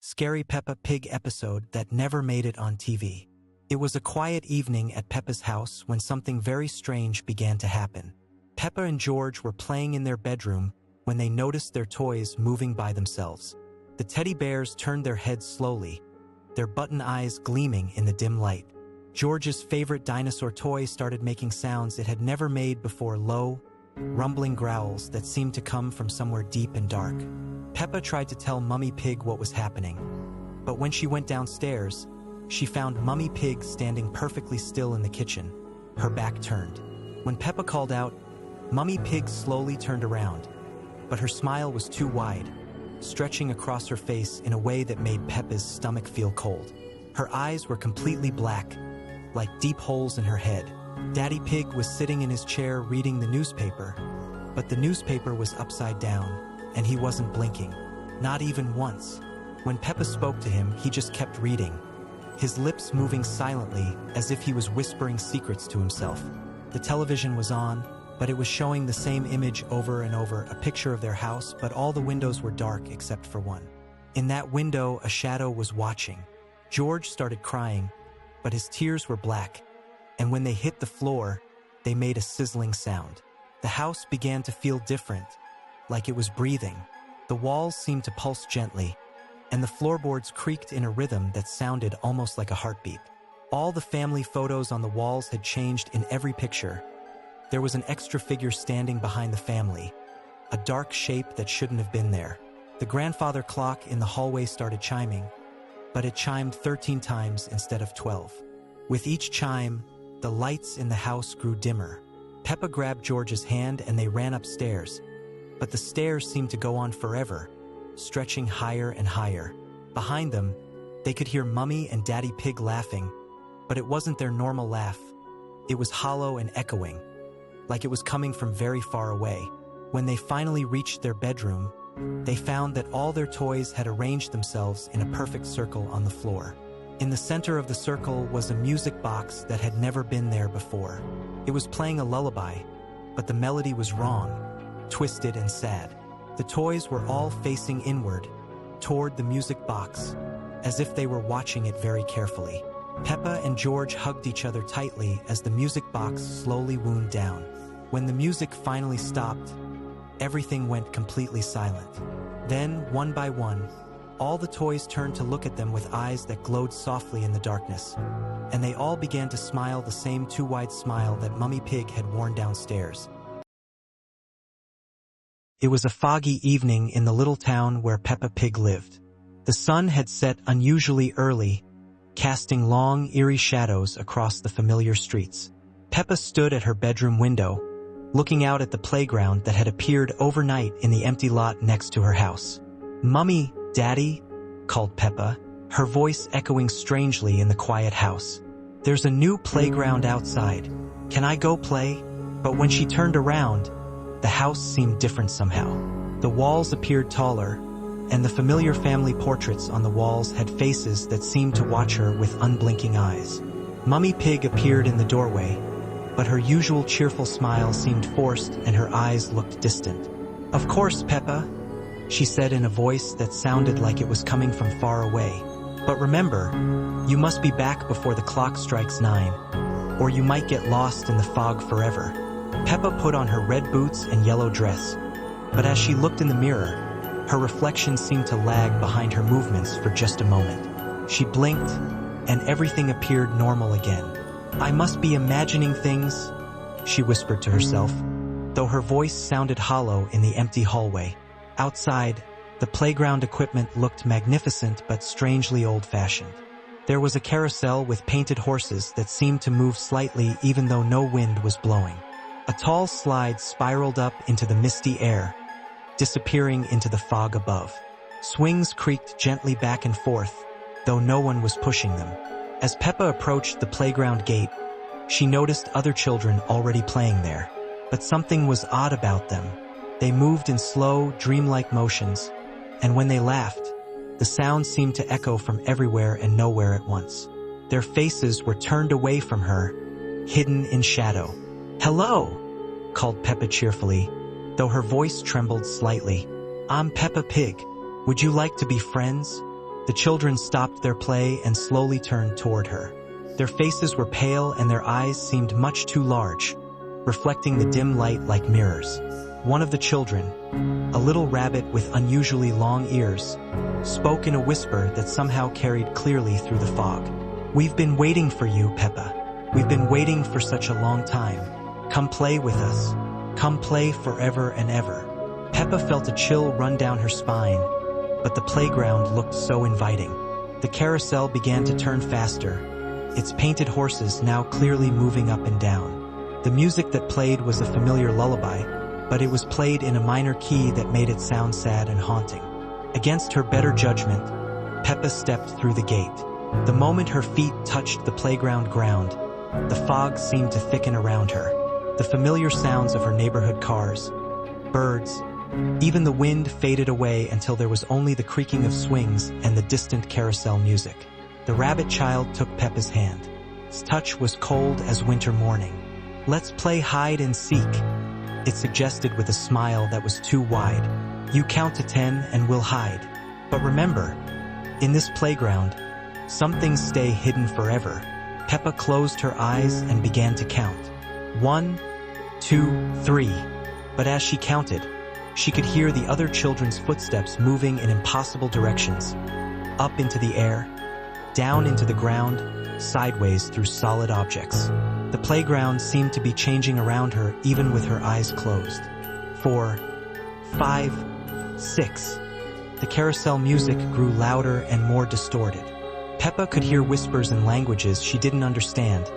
scary Peppa Pig episode that never made it on TV. It was a quiet evening at Peppa's house when something very strange began to happen. Peppa and George were playing in their bedroom when they noticed their toys moving by themselves. The teddy bears turned their heads slowly, their button eyes gleaming in the dim light. George's favorite dinosaur toy started making sounds it had never made before, low, rumbling growls that seemed to come from somewhere deep and dark. Peppa tried to tell Mummy Pig what was happening, but when she went downstairs, she found Mummy Pig standing perfectly still in the kitchen, her back turned. When Peppa called out, Mummy Pig slowly turned around, but her smile was too wide, stretching across her face in a way that made Peppa's stomach feel cold. Her eyes were completely black, like deep holes in her head. Daddy Pig was sitting in his chair reading the newspaper, but the newspaper was upside down, and he wasn't blinking, not even once. When Peppa spoke to him, he just kept reading, his lips moving silently as if he was whispering secrets to himself. The television was on, but it was showing the same image over and over, a picture of their house, but all the windows were dark except for one. In that window, a shadow was watching. George started crying, but his tears were black, and when they hit the floor, they made a sizzling sound. The house began to feel different, like it was breathing. The walls seemed to pulse gently, and the floorboards creaked in a rhythm that sounded almost like a heartbeat. All the family photos on the walls had changed in every picture. There was an extra figure standing behind the family, a dark shape that shouldn't have been there. The grandfather clock in the hallway started chiming, but it chimed 13 times instead of 12. With each chime, the lights in the house grew dimmer. Peppa grabbed George's hand and they ran upstairs, but the stairs seemed to go on forever, stretching higher and higher. Behind them, they could hear Mummy and Daddy Pig laughing, but it wasn't their normal laugh. It was hollow and echoing, like it was coming from very far away. When they finally reached their bedroom, they found that all their toys had arranged themselves in a perfect circle on the floor. In the center of the circle was a music box that had never been there before. It was playing a lullaby, but the melody was wrong, twisted and sad. The toys were all facing inward, toward the music box, as if they were watching it very carefully. Peppa and George hugged each other tightly as the music box slowly wound down. When the music finally stopped, everything went completely silent. Then, one by one, all the toys turned to look at them with eyes that glowed softly in the darkness, and they all began to smile, the same too-wide smile that Mummy Pig had worn downstairs. It was a foggy evening in the little town where Peppa Pig lived. The sun had set unusually early, casting long, eerie shadows across the familiar streets. Peppa stood at her bedroom window, looking out at the playground that had appeared overnight in the empty lot next to her house. "Mummy, Daddy," called Peppa, her voice echoing strangely in the quiet house. "There's a new playground outside. Can I go play?" But when she turned around, the house seemed different somehow. The walls appeared taller, and the familiar family portraits on the walls had faces that seemed to watch her with unblinking eyes. Mummy Pig appeared in the doorway, but her usual cheerful smile seemed forced and her eyes looked distant. "Of course, Peppa," she said in a voice that sounded like it was coming from far away. "But remember, you must be back before the clock strikes 9, or you might get lost in the fog forever." Peppa put on her red boots and yellow dress, but as she looked in the mirror, her reflection seemed to lag behind her movements for just a moment. She blinked, and everything appeared normal again. "I must be imagining things," she whispered to herself, though her voice sounded hollow in the empty hallway. Outside, the playground equipment looked magnificent but strangely old-fashioned. There was a carousel with painted horses that seemed to move slightly even though no wind was blowing. A tall slide spiraled up into the misty air, disappearing into the fog above. Swings creaked gently back and forth, though no one was pushing them. As Peppa approached the playground gate, she noticed other children already playing there. But something was odd about them. They moved in slow, dreamlike motions, and when they laughed, the sound seemed to echo from everywhere and nowhere at once. Their faces were turned away from her, hidden in shadow. "Hello," called Peppa cheerfully, though her voice trembled slightly. "I'm Peppa Pig. Would you like to be friends?" The children stopped their play and slowly turned toward her. Their faces were pale and their eyes seemed much too large, reflecting the dim light like mirrors. One of the children, a little rabbit with unusually long ears, spoke in a whisper that somehow carried clearly through the fog. "We've been waiting for you, Peppa. We've been waiting for such a long time. Come play with us. Come play forever and ever." Peppa felt a chill run down her spine, but the playground looked so inviting. The carousel began to turn faster, its painted horses now clearly moving up and down. The music that played was a familiar lullaby, but it was played in a minor key that made it sound sad and haunting. Against her better judgment, Peppa stepped through the gate. The moment her feet touched the playground ground, the fog seemed to thicken around her. The familiar sounds of her neighborhood cars, birds, even the wind faded away until there was only the creaking of swings and the distant carousel music. The rabbit child took Peppa's hand. Its touch was cold as winter morning. "Let's play hide and seek," it suggested with a smile that was too wide. "You count to 10 and we'll hide. But remember, in this playground, some things stay hidden forever." Peppa closed her eyes and began to count. 1, 2, 3. But as she counted, she could hear the other children's footsteps moving in impossible directions. Up into the air, down into the ground, sideways through solid objects. The playground seemed to be changing around her even with her eyes closed. 4, 5, 6. The carousel music grew louder and more distorted. Peppa could hear whispers in languages she didn't understand,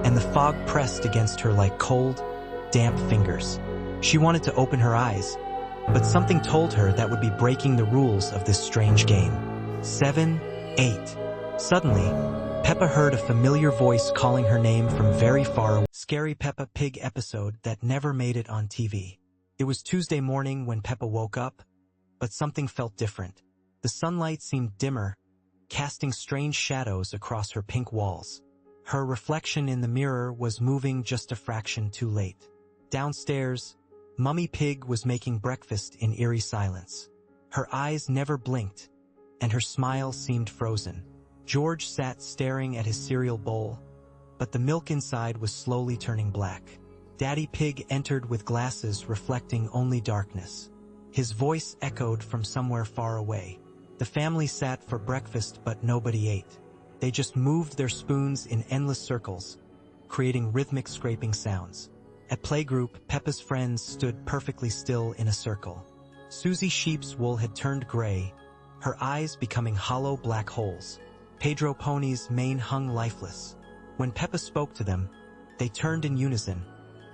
and the fog pressed against her like cold, damp fingers. She wanted to open her eyes, but something told her that would be breaking the rules of this strange game. 7, 8. Suddenly, Peppa heard a familiar voice calling her name from very far away. Scary Peppa Pig episode that never made it on TV. It was Tuesday morning when Peppa woke up, but something felt different. The sunlight seemed dimmer, casting strange shadows across her pink walls. Her reflection in the mirror was moving just a fraction too late. Downstairs, Mummy Pig was making breakfast in eerie silence. Her eyes never blinked, and her smile seemed frozen. George sat staring at his cereal bowl, but the milk inside was slowly turning black. Daddy Pig entered with glasses reflecting only darkness. His voice echoed from somewhere far away. The family sat for breakfast, but nobody ate. They just moved their spoons in endless circles, creating rhythmic scraping sounds. At playgroup, Peppa's friends stood perfectly still in a circle. Susie Sheep's wool had turned gray, her eyes becoming hollow black holes. Pedro Pony's mane hung lifeless. When Peppa spoke to them, they turned in unison,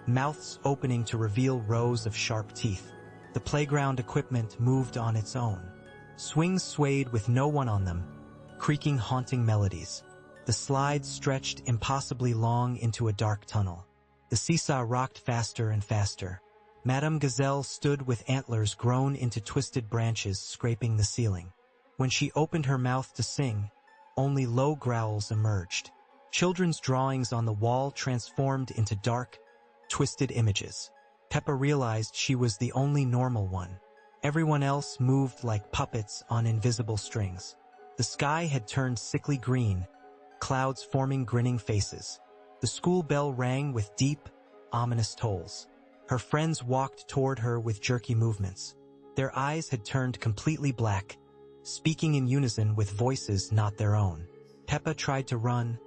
mouths opening to reveal rows of sharp teeth. The playground equipment moved on its own. Swings swayed with no one on them, creaking haunting melodies. The slides stretched impossibly long into a dark tunnel. The seesaw rocked faster and faster. Madame Gazelle stood with antlers grown into twisted branches scraping the ceiling. When she opened her mouth to sing, only low growls emerged. Children's drawings on the wall transformed into dark, twisted images. Peppa realized she was the only normal one. Everyone else moved like puppets on invisible strings. The sky had turned sickly green, clouds forming grinning faces. The school bell rang with deep, ominous tolls. Her friends walked toward her with jerky movements. Their eyes had turned completely black, speaking in unison with voices not their own. Peppa tried to run,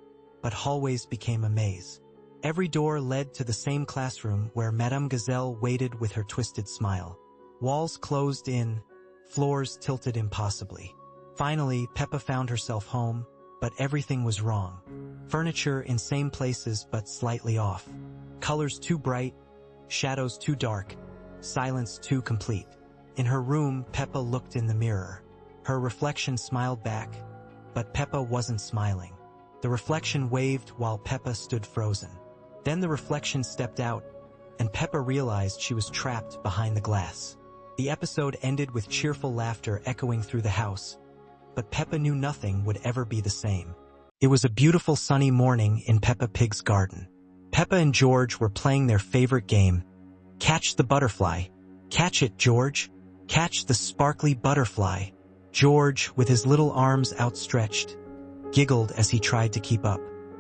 but hallways became a maze. Every door led to the same classroom where Madame Gazelle waited with her twisted smile. Walls closed in, floors tilted impossibly. Finally, Peppa found herself home, but everything was wrong. Furniture in same places but slightly off. Colors too bright, shadows too dark, silence too complete. In her room, Peppa looked in the mirror. Her reflection smiled back, but Peppa wasn't smiling. The reflection waved while Peppa stood frozen. Then the reflection stepped out, and Peppa realized she was trapped behind the glass. The episode ended with cheerful laughter echoing through the house, but Peppa knew nothing would ever be the same. It was a beautiful sunny morning in Peppa Pig's garden. Peppa and George were playing their favorite game, Catch the Butterfly. "Catch it, George! Catch the sparkly butterfly!" George, with his little arms outstretched, giggled as he tried to keep up.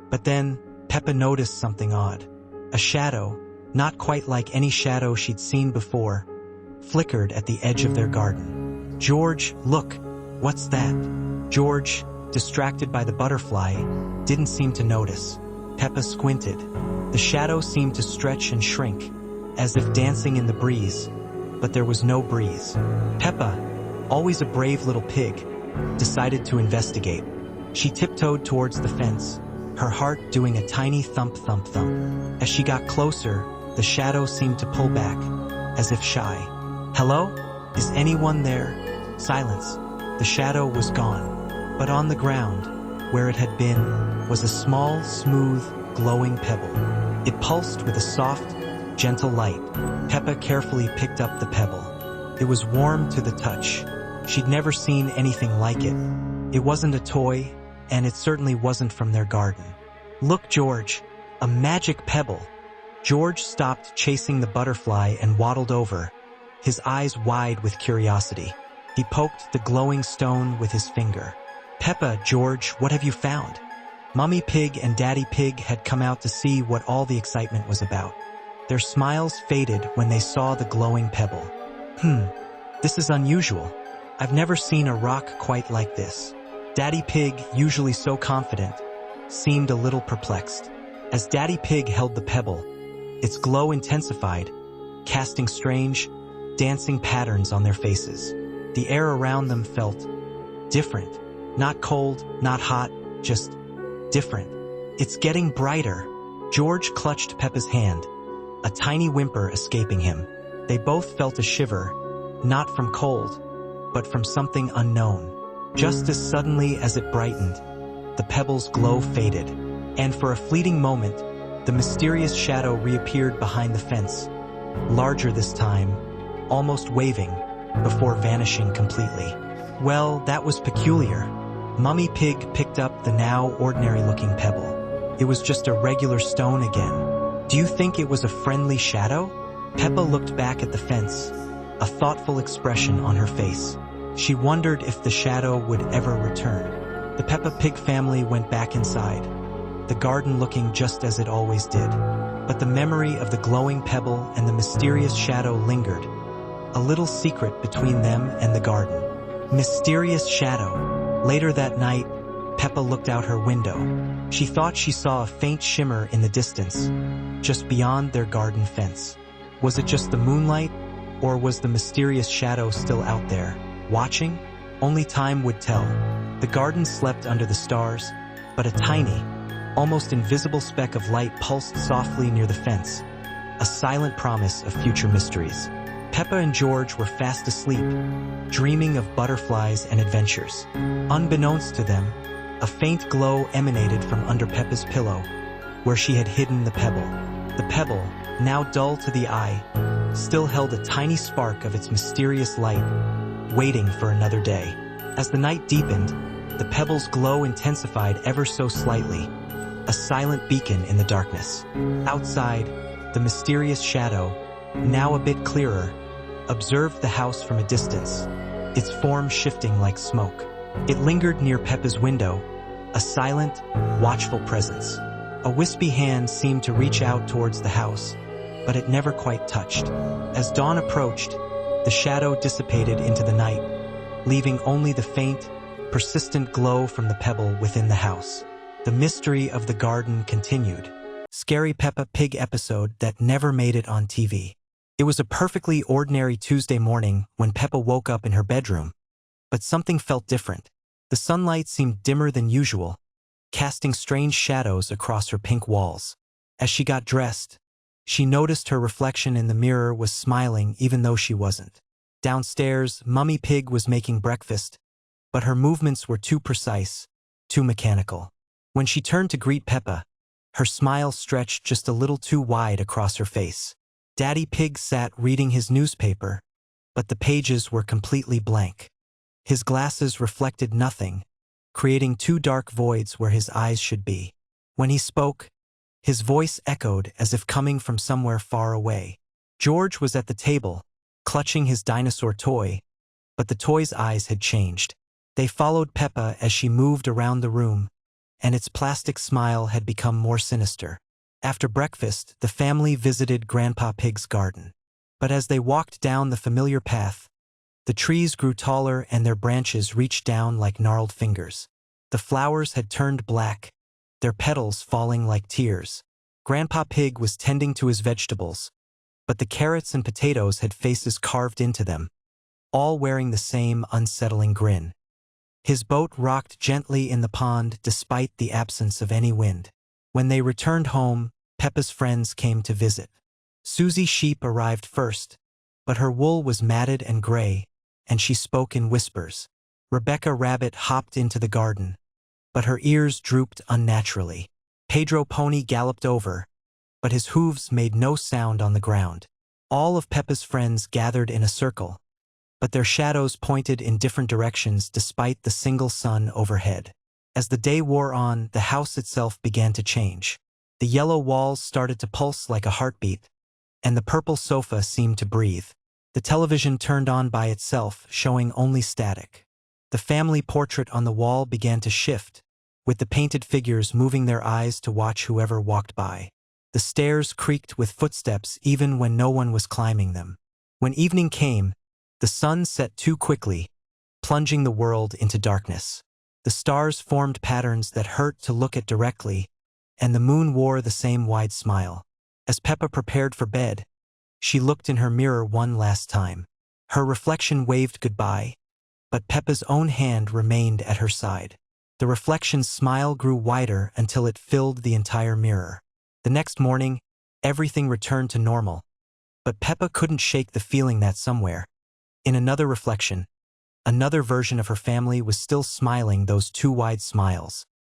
But then, Peppa noticed something odd. A shadow, not quite like any shadow she'd seen before, flickered at the edge of their garden. "George, look, what's that?" George, distracted by the butterfly, didn't seem to notice. Peppa squinted. The shadow seemed to stretch and shrink, as if dancing in the breeze, but there was no breeze. Peppa, always a brave little pig, decided to investigate. She tiptoed towards the fence, her heart doing a tiny thump thump thump. As she got closer, the shadow seemed to pull back, as if shy. "Hello? Is anyone there?" Silence. The shadow was gone. But on the ground, where it had been, was a small, smooth, glowing pebble. It pulsed with a soft, gentle light. Peppa carefully picked up the pebble. It was warm to the touch. She'd never seen anything like it. It wasn't a toy, and it certainly wasn't from their garden. "Look, George, a magic pebble." George stopped chasing the butterfly and waddled over, his eyes wide with curiosity. He poked the glowing stone with his finger. "Peppa, George, what have you found?" Mummy Pig and Daddy Pig had come out to see what all the excitement was about. Their smiles faded when they saw the glowing pebble. This is unusual. I've never seen a rock quite like this." Daddy Pig, usually so confident, seemed a little perplexed. As Daddy Pig held the pebble, its glow intensified, casting strange, dancing patterns on their faces. The air around them felt different. Not cold, not hot, just different. "It's getting brighter." George clutched Peppa's hand, a tiny whimper escaping him. They both felt a shiver, not from cold, but from something unknown. Just as suddenly as it brightened, the pebble's glow faded, and for a fleeting moment, the mysterious shadow reappeared behind the fence, larger this time, almost waving, before vanishing completely. Well, that was peculiar. Mummy Pig picked up the now ordinary-looking pebble. It was just a regular stone again. "Do you think it was a friendly shadow?" Peppa looked back at the fence, a thoughtful expression on her face. She wondered if the shadow would ever return. The Peppa Pig family went back inside, the garden looking just as it always did. But the memory of the glowing pebble and the mysterious shadow lingered, a little secret between them and the garden. Mysterious shadow. Later that night, Peppa looked out her window. She thought she saw a faint shimmer in the distance, just beyond their garden fence. Was it just the moonlight, or was the mysterious shadow still out there, watching? Only time would tell. The garden slept under the stars, but a tiny, almost invisible speck of light pulsed softly near the fence, a silent promise of future mysteries. Peppa and George were fast asleep, dreaming of butterflies and adventures. Unbeknownst to them, a faint glow emanated from under Peppa's pillow, where she had hidden the pebble. The pebble, now dull to the eye, still held a tiny spark of its mysterious light, waiting for another day. As the night deepened, the pebble's glow intensified ever so slightly, a silent beacon in the darkness. Outside, the mysterious shadow, now a bit clearer, observed the house from a distance, its form shifting like smoke. It lingered near Peppa's window, a silent, watchful presence. A wispy hand seemed to reach out towards the house, but it never quite touched. As dawn approached, the shadow dissipated into the night, leaving only the faint, persistent glow from the pebble within the house. The mystery of the garden continued. Scary Peppa Pig episode that never made it on TV. It was a perfectly ordinary Tuesday morning when Peppa woke up in her bedroom, but something felt different. The sunlight seemed dimmer than usual, casting strange shadows across her pink walls. As she got dressed, she noticed her reflection in the mirror was smiling even though she wasn't. Downstairs, Mummy Pig was making breakfast, but her movements were too precise, too mechanical. When she turned to greet Peppa, her smile stretched just a little too wide across her face. Daddy Pig sat reading his newspaper, but the pages were completely blank. His glasses reflected nothing, creating two dark voids where his eyes should be. When he spoke, his voice echoed as if coming from somewhere far away. George was at the table, clutching his dinosaur toy, but the toy's eyes had changed. They followed Peppa as she moved around the room, and its plastic smile had become more sinister. After breakfast, the family visited Grandpa Pig's garden. But as they walked down the familiar path, the trees grew taller and their branches reached down like gnarled fingers. The flowers had turned black, their petals falling like tears. Grandpa Pig was tending to his vegetables, but the carrots and potatoes had faces carved into them, all wearing the same unsettling grin. His boat rocked gently in the pond despite the absence of any wind. When they returned home, Peppa's friends came to visit. Susie Sheep arrived first, but her wool was matted and gray, and she spoke in whispers. Rebecca Rabbit hopped into the garden, but her ears drooped unnaturally. Pedro Pony galloped over, but his hooves made no sound on the ground. All of Peppa's friends gathered in a circle, but their shadows pointed in different directions despite the single sun overhead. As the day wore on, the house itself began to change. The yellow walls started to pulse like a heartbeat, and the purple sofa seemed to breathe. The television turned on by itself, showing only static. The family portrait on the wall began to shift, with the painted figures moving their eyes to watch whoever walked by. The stairs creaked with footsteps even when no one was climbing them. When evening came, the sun set too quickly, plunging the world into darkness. The stars formed patterns that hurt to look at directly, and the moon wore the same wide smile. As Peppa prepared for bed, she looked in her mirror one last time. Her reflection waved goodbye, but Peppa's own hand remained at her side. The reflection's smile grew wider until it filled the entire mirror. The next morning, everything returned to normal, but Peppa couldn't shake the feeling that somewhere, in another reflection, another version of her family was still smiling those two wide smiles.